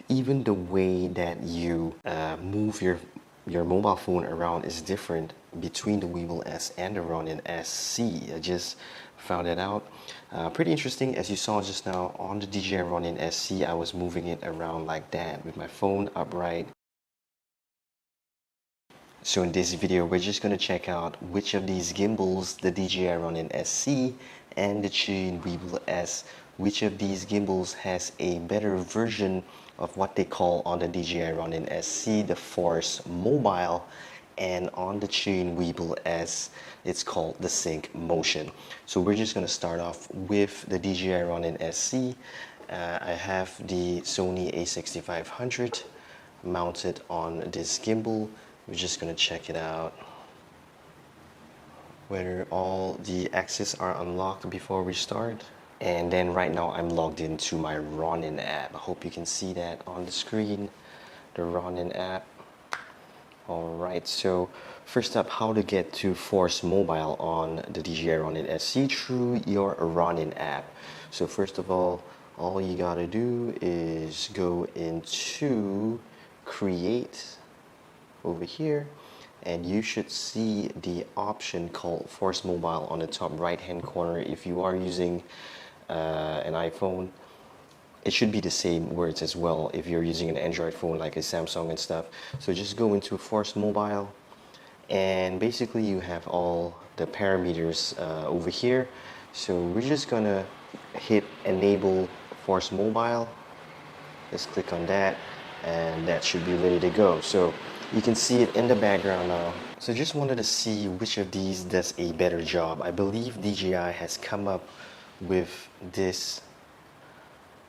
even the way that you move your mobile phone around is different between the Weebill-S and the Ronin-SC. I just found it out. Pretty interesting. As you saw just now on the DJI Ronin-SC, I was moving it around like that with my phone upright. So in this video, we're just going to check out which of these gimbals, the DJI Ronin-SC and the Zhiyun Weebill-S, which of these gimbals has a better version of what they call on the DJI Ronin-SC the Force Mobile, and on the Zhiyun Weebill-S it's called the Sync Motion. So we're just going to start off with the DJI Ronin-SC. I have the Sony a6500 mounted on this gimbal. We're just going to check it out, whether all the axes are unlocked before we start. And then right now I'm logged into my Ronin app. I hope you can see that on the screen, the Ronin app. Alright, so first up, how to get to Force Mobile on the DJI Ronin-SC through your Ronin app. So first of all you gotta do is go into Create over here, and you should see the option called Force Mobile on the top right hand corner. If you are using an iPhone, it should be the same words as well if you're using an Android phone like a Samsung and stuff. So just go into Force Mobile, and basically you have all the parameters over here. So we're just gonna hit Enable Force Mobile. Just click on that, and that should be ready to go. So you can see it in the background now. So just wanted to see which of these does a better job. I believe DJI has come up with this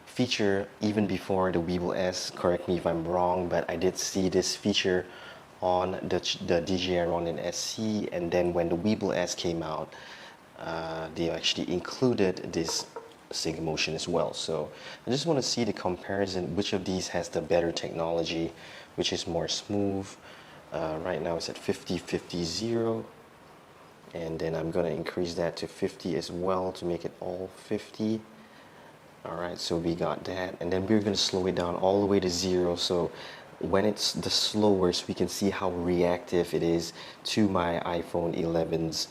feature even before the Weebill-S. Correct me if I'm wrong, but I did see this feature on the DJI Ronin-SC, and then when the Weebill-S came out, they actually included this sync motion as well. So I just want to see the comparison, which of these has the better technology, which is more smooth. Right now it's at 50-50-0, and then I'm going to increase that to 50 as well to make it all 50. Alright, so we got that, and then we're going to slow it down all the way to 0, so when it's the slowest we can see how reactive it is to my iPhone 11's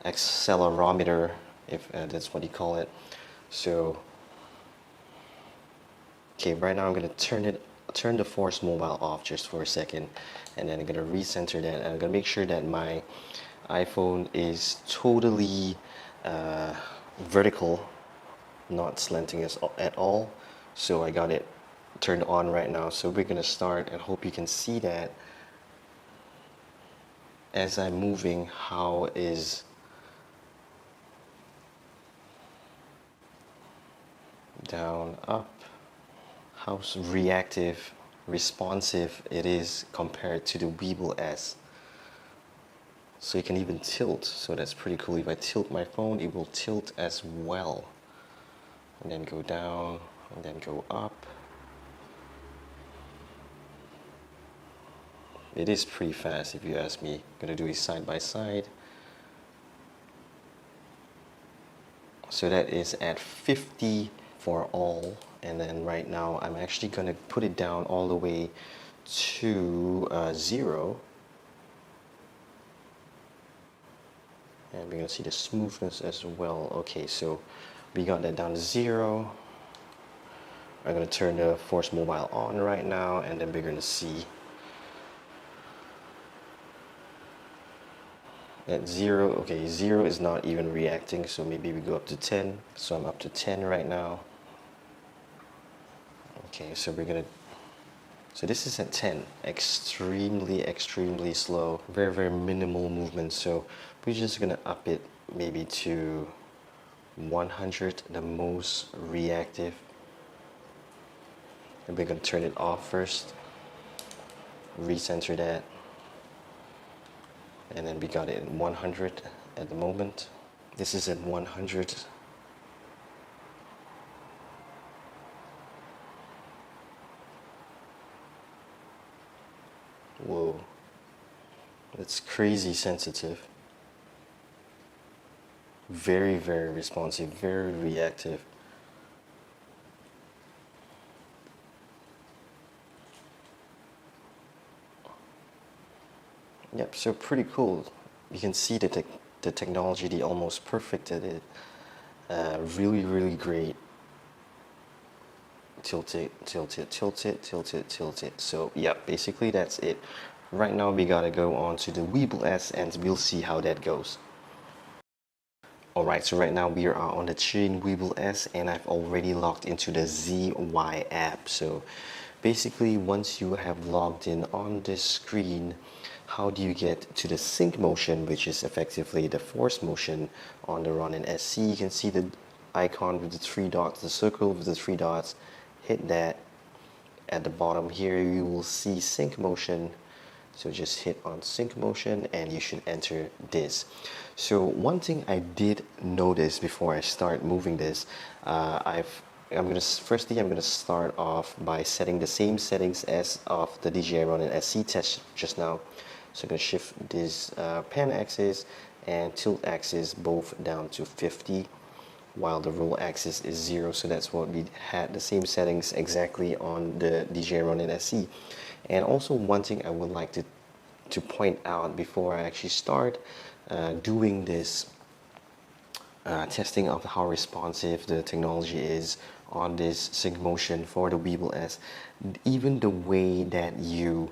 accelerometer, if that's what you call it. So okay, right now I'm going to turn the Force Mobile off just for a second, and then I'm going to recenter that, and I'm going to make sure that my iPhone is totally vertical, not slanting at all. So I got it turned on right now. So we're gonna start, and hope you can see that as I'm moving, how is down, up, how reactive, responsive it is compared to the Weebill-S. So you can even tilt, so that's pretty cool. If I tilt my phone, it will tilt as well, and then go down, and then go up. It is pretty fast if you ask me. I'm gonna do it side by side. So that is at 50 for all, and then right now I'm actually gonna put it down all the way to 0. And we're gonna see the smoothness as well. Okay, so we got that down to 0. I'm gonna turn the Force Mobile on right now, and then we're gonna see at 0. Okay, 0 is not even reacting, so maybe we go up to 10. So I'm up to 10 right now. Okay, so this is at 10. Extremely slow, very minimal movement. So we're just gonna up it maybe to 100, the most reactive, and we're gonna turn it off first, recenter that, and then we got it at 100 at the moment. This is at 100. Whoa, that's crazy sensitive. Very responsive, very reactive. Yep, so pretty cool. You can see the technology, they almost perfected it. Really, really great. Tilt it, tilt it, tilt it, tilt it, tilt it. So yeah, basically that's it. Right now we gotta go on to the Weebill-S and we'll see how that goes. Alright, so right now we are on the Zhiyun Weebill-S and I've already logged into the ZY app. So basically once you have logged in on this screen, how do you get to the sync motion, which is effectively the force motion on the Ronin-SC? You can see the icon with the three dots, the circle with the three dots. Hit that. At the bottom here you will see sync motion, so just hit on sync motion and you should enter this. So one thing I did notice before I start moving this, I'm gonna start off by setting the same settings as of the DJI Ronin-SC test just now. So I'm gonna shift this pan axis and tilt axis both down to 50, while the roll axis is 0. So that's what we had, the same settings exactly on the DJI Ronin-SC. And also one thing I would like to point out before I actually start doing this testing of how responsive the technology is on this sync motion for the Weebill-S, even the way that you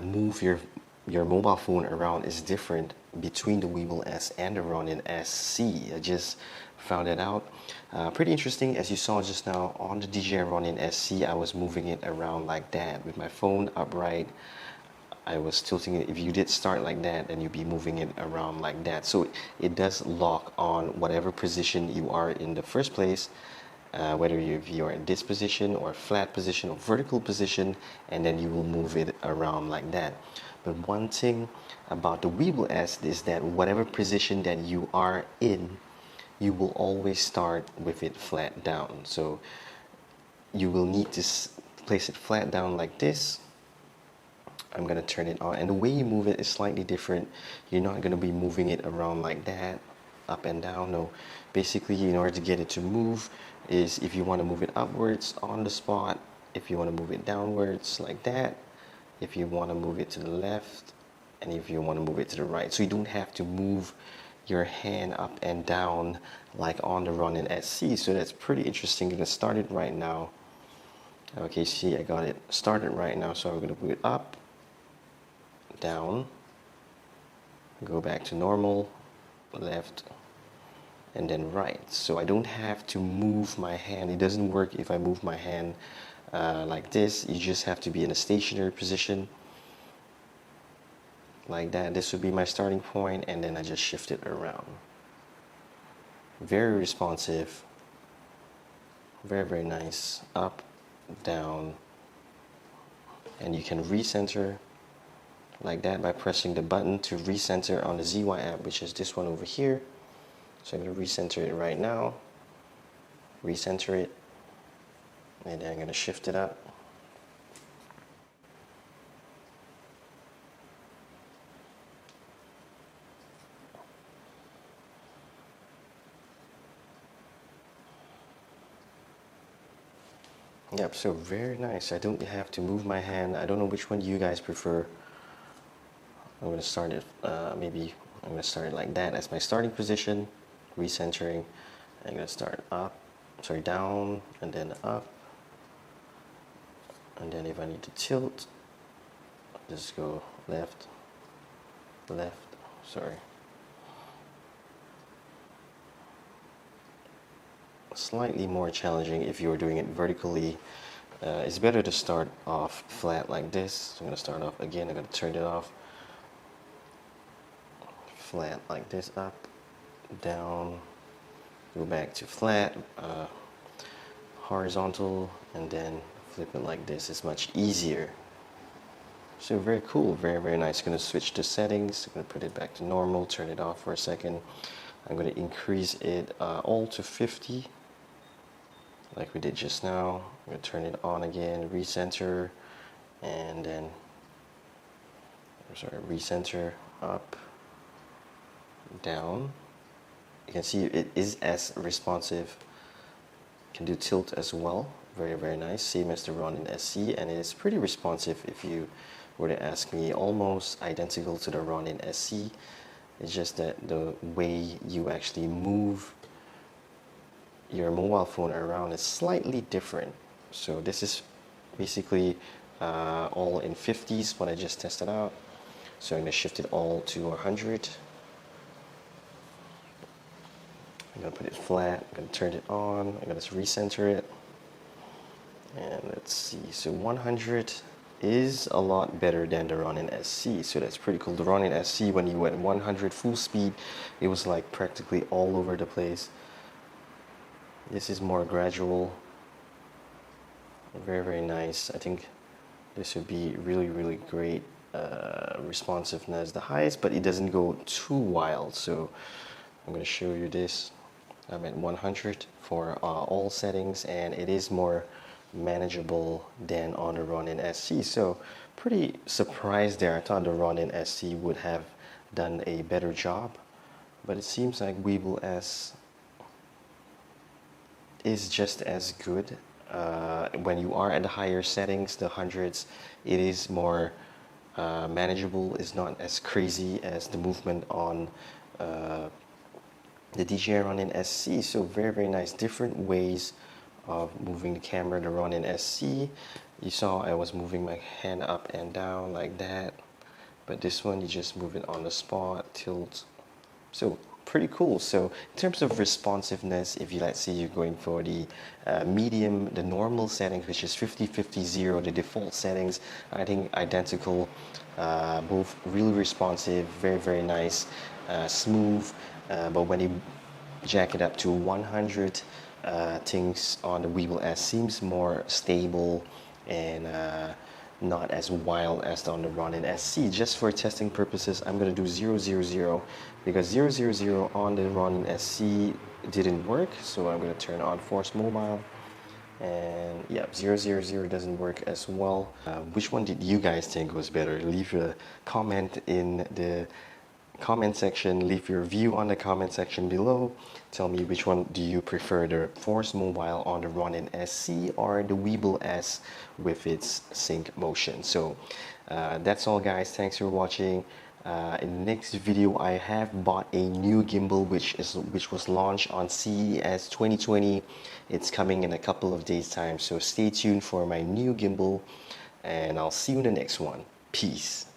move your mobile phone around is different between the Weebill-S and the Ronin-SC. I just found it out. Pretty interesting. As you saw just now on the DJI Ronin-SC, I was moving it around like that with my phone upright. I was tilting it. If you did start like that, then you'd be moving it around like that. So it does lock on whatever position you are in the first place, whether if you're in this position or flat position or vertical position, and then you will move it around like that. But one thing about the Weebill-S is that whatever position that you are in, you will always start with it flat down. So you will need to place it flat down like this. I'm going to turn it on, and the way you move it is slightly different. You're not going to be moving it around like that, up and down. No, basically in order to get it to move is if you want to move it upwards on the spot, if you want to move it downwards like that, if you want to move it to the left, and if you want to move it to the right. So you don't have to move your hand up and down like on the Ronin-SC. So that's pretty interesting. I'm going to start it right now. Okay, see, I got it started right now. So I'm going to move it up, down, go back to normal, left, and then right. So I don't have to move my hand. It doesn't work if I move my hand like this. You just have to be in a stationary position like that. This would be my starting point, and then I just shift it around. Very responsive, very, very nice. Up, down, and you can recenter like that by pressing the button to recenter on the ZY app, which is this one over here. So I'm going to recenter it right now, recenter it, and then I'm going to shift it up. Yep, so very nice. I don't have to move my hand. I don't know which one you guys prefer. I'm going to start it, maybe I'm going to start it like that as my starting position, recentering. I'm going to start down, and then up. And then if I need to tilt, just go left, sorry. Slightly more challenging if you're doing it vertically. It's better to start off flat like this. So I'm going to start off again. I'm going to turn it off. Flat like this, up, down, go back to flat, horizontal, and then flip it like this. It's much easier. So very cool, very, very nice. Going to switch to settings. I'm going to put it back to normal, turn it off for a second. I'm going to increase it all to 50, like we did just now. I'm going to turn it on again, recenter, and then, recenter, up, down. You can see it is as responsive. You can do tilt as well. Very, very nice. Same as the Ronin-SC, and it is pretty responsive if you were to ask me, almost identical to the Ronin-SC. It's just that the way you actually move your mobile phone around is slightly different. So this is basically all in 50s, what I just tested out. So I'm going to shift it all to 100. I'm going to put it flat, I'm going to turn it on, I'm going to recenter it. And let's see, so 100 is a lot better than the Ronin-SC, so that's pretty cool. The Ronin-SC, when you went 100 full speed, it was like practically all over the place. This is more gradual. Very, very nice. I think this would be really, really great responsiveness. The highest, but it doesn't go too wild. So I'm going to show you this. I'm at 100 for all settings, and it is more manageable than on the Ronin-SC. So pretty surprised there. I thought the Ronin-SC would have done a better job, but it seems like Weebill-S is just as good. When you are at the higher settings, the hundreds, it is more manageable. It's not as crazy as the movement on the DJI Ronin-SC. So very, very nice. Different ways of moving the camera. The Ronin-SC, you saw I was moving my hand up and down like that, but this one you just move it on the spot, tilt. So pretty cool. So in terms of responsiveness, if you, let's say you're going for the medium, the normal settings, which is 50-50-0, the default settings, I think identical. Both really responsive, very, very nice, smooth. But when you jack it up to 100, things on the Weebill-S seems more stable and not as wild as on the Ronin-SC. Just for testing purposes, I'm going to do 000 because 000 on the Ronin-SC didn't work, so I'm going to turn on Force Mobile, and yeah, 000 doesn't work as well. Which one did you guys think was better? Leave a comment in the comment section, leave your view on the comment section below. Tell me which one do you prefer, the Force Mobile on the Ronin-SC or the Weebill-S with its sync motion. So that's all, guys. Thanks for watching. In the next video, I have bought a new gimbal which was launched on CES 2020. It's coming in a couple of days time, so stay tuned for my new gimbal, and I'll see you in the next one. Peace.